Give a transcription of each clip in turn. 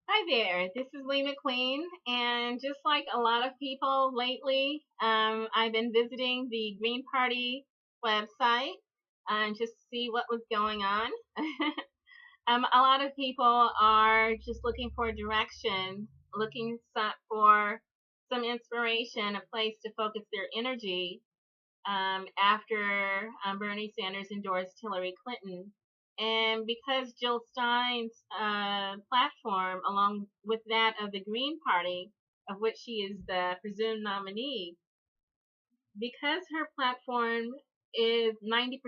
Hi there, this is Lee McQueen, and just like a lot of people lately, I've been visiting the Green Party website just to see what was going on. A lot of people are just looking for direction, looking for some inspiration, a place to focus their energy after Bernie Sanders endorsed Hillary Clinton. And because Jill Stein's platform, along with that of the Green Party, of which she is the presumed nominee, because her platform is 90%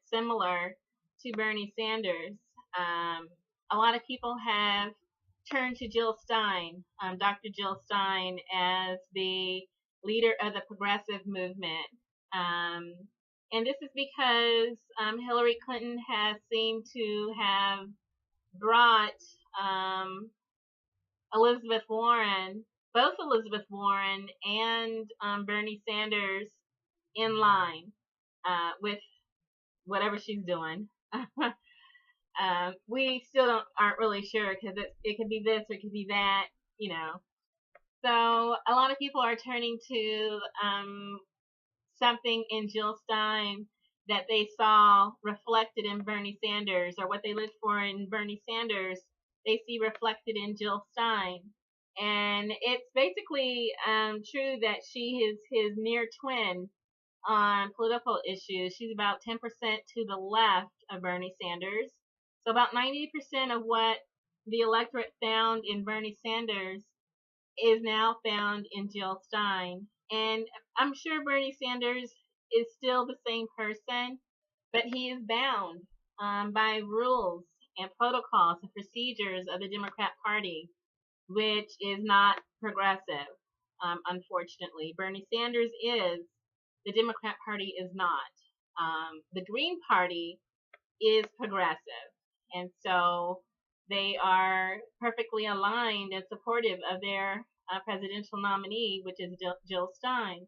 similar to Bernie Sanders, a lot of people have turned to Jill Stein, Dr. Jill Stein, as the leader of the progressive movement. Um, and this is because Hillary Clinton has seemed to have brought um, Elizabeth Warren, both Elizabeth Warren and Bernie Sanders, in line with whatever she's doing. We still aren't really sure because it could be this or it could be that, you know. So a lot of people are turning to something in Jill Stein that they saw reflected in Bernie Sanders, or what they looked for in Bernie Sanders, they see reflected in Jill Stein. And it's basically true that she is his near twin on political issues. She's about 10% to the left of Bernie Sanders. So about 90% of what the electorate found in Bernie Sanders is now found in Jill Stein. And I'm sure Bernie Sanders is still the same person, but he is bound by rules and protocols and procedures of the Democrat Party, which is not progressive, unfortunately. Bernie Sanders is, the Democrat Party is not. The Green Party is progressive. And so they are perfectly aligned and supportive of their presidential nominee, which is Jill Stein.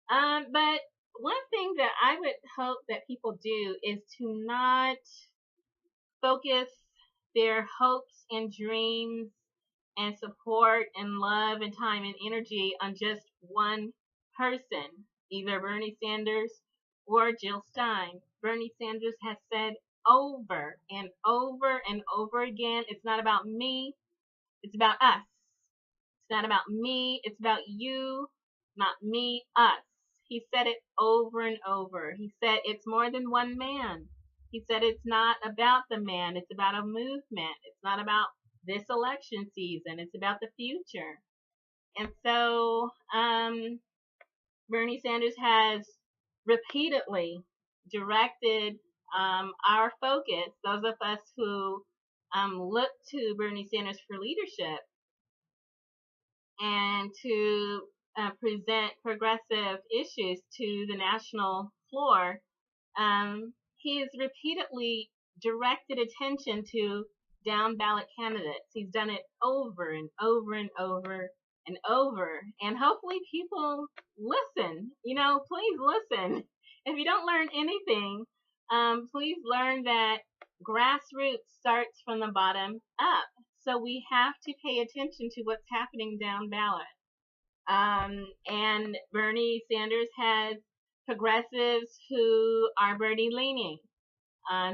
But one thing that I would hope that people do is to not focus their hopes and dreams and support and love and time and energy on just one person, either Bernie Sanders or Jill Stein. Bernie Sanders has said over and over and over again, it's not about me, it's about us. It's not about me, it's about you, not me, us. He said it over and over. He said it's more than one man. He said it's not about the man, it's about a movement. It's not about this election season, it's about the future. And so Bernie Sanders has repeatedly directed our focus, those of us who look to Bernie Sanders for leadership and to present progressive issues to the national floor. He has repeatedly directed attention to down ballot candidates. He's done it over and over and over and over. And hopefully people listen. Please listen. If you don't learn anything, please learn that grassroots starts from the bottom up. So we have to pay attention to what's happening down ballot. And Bernie Sanders has progressives who are Bernie leaning.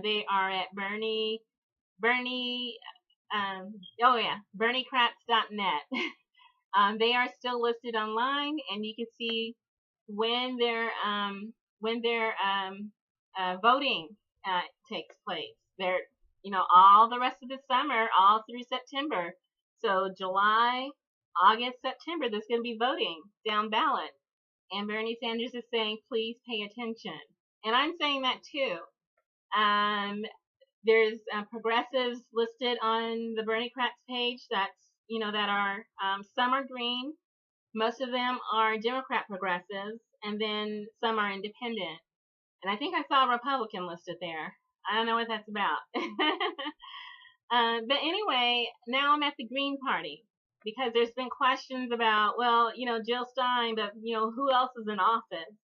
They are at BernieCrats.net. They are still listed online, and you can see when their voting takes place. They're all the rest of the summer, all through September. So July, August, September, there's going to be voting down ballot. And Bernie Sanders is saying, please pay attention. And I'm saying that too. There's progressives listed on the Berniecrats page that are some are green, most of them are Democrat progressives, and then some are independent. And I think I saw a Republican listed there. I don't know what that's about. But anyway, now I'm at the Green Party because there's been questions about, Jill Stein, but who else is in office?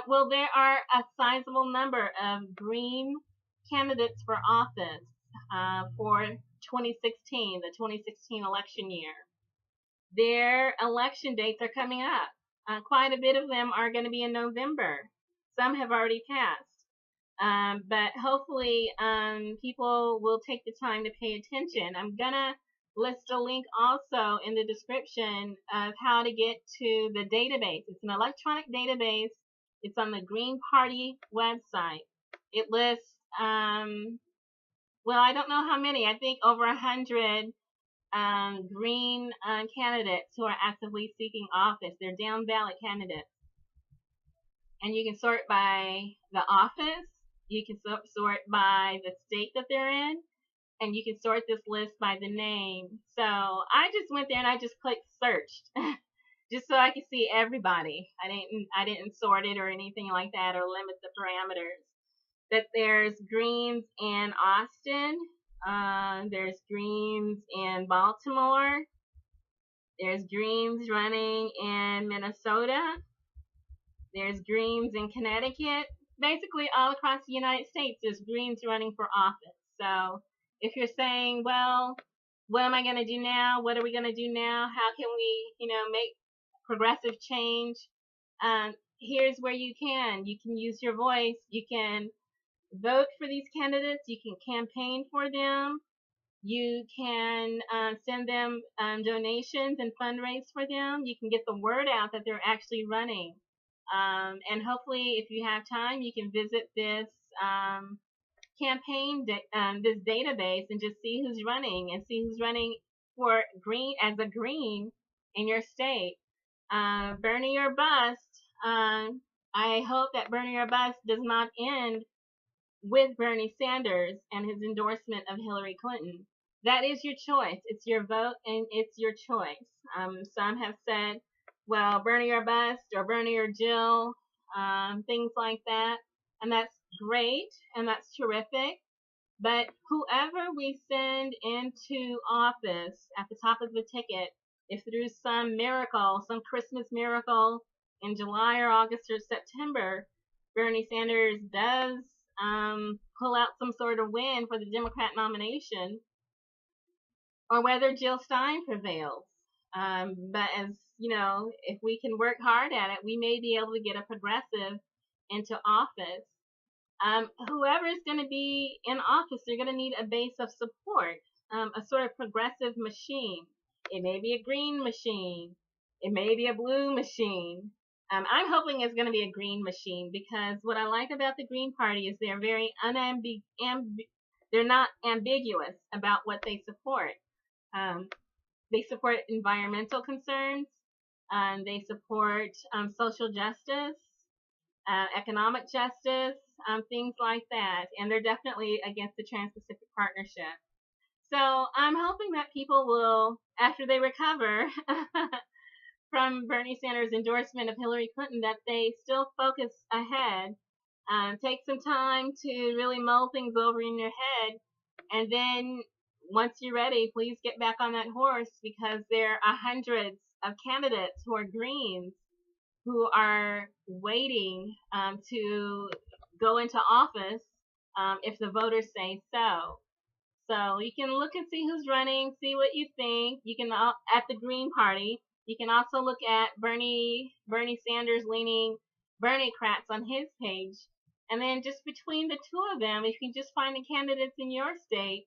Well, there are a sizable number of Green candidates for office for 2016, the 2016 election year. Their election dates are coming up. Quite a bit of them are going to be in November. Some have already passed. But hopefully people will take the time to pay attention. I'm going to list a link also in the description of how to get to the database. It's an electronic database. It's on the Green Party website. It lists, well, I don't know how many. I think over 100 Green candidates who are actively seeking office. They're down ballot candidates. And you can sort by the office. You can sort by the state that they're in. And you can sort this list by the name. So I just went there and I just clicked searched. Just so I could see everybody. I didn't sort it or anything like that or limit the parameters. That there's Greens in Austin. There's Greens in Baltimore. There's Greens running in Minnesota. There's Greens in Connecticut. Basically all across the United States there's Greens running for office. So if you're saying, well, what am I going to do now? What are we going to do now? How can we, make progressive change? Here's where you can. You can use your voice. You can vote for these candidates. You can campaign for them. You can send them donations and fundraise for them. You can get the word out that they're actually running. And hopefully, if you have time, you can visit this campaign, this database, and just see who's running and see who's running for green as a green in your state. Bernie or bust. I hope that Bernie or bust does not end with Bernie Sanders and his endorsement of Hillary Clinton. That is your choice. It's your vote and it's your choice. Some have said, well, Bernie or bust or Bernie or Jill, things like that. And that's great and that's terrific. But whoever we send into office at the top of the ticket, if through some miracle, some Christmas miracle in July or August or September, Bernie Sanders does pull out some sort of win for the Democrat nomination, or whether Jill Stein prevails. But as you know, if we can work hard at it, we may be able to get a progressive into office. Whoever is going to be in office, they're going to need a base of support, a sort of progressive machine. It may be a green machine. It may be a blue machine. I'm hoping it's going to be a green machine because what I like about the Green Party is they're very they're not ambiguous about what they support. They support environmental concerns. They support social justice, economic justice, things like that. And they're definitely against the Trans-Pacific Partnership. So I'm hoping that people will, after they recover from Bernie Sanders' endorsement of Hillary Clinton, that they still focus ahead, take some time to really mull things over in your head, and then once you're ready, please get back on that horse because there are hundreds of candidates who are Greens who are waiting to go into office if the voters say so. So you can look and see who's running, see what you think. You can at the Green Party. You can also look at Bernie Sanders leaning Bernie-crats on his page. And then just between the two of them, if you can just find the candidates in your state,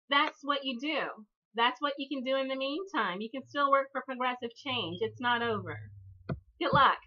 that's what you do. That's what you can do in the meantime. You can still work for progressive change. It's not over. Good luck.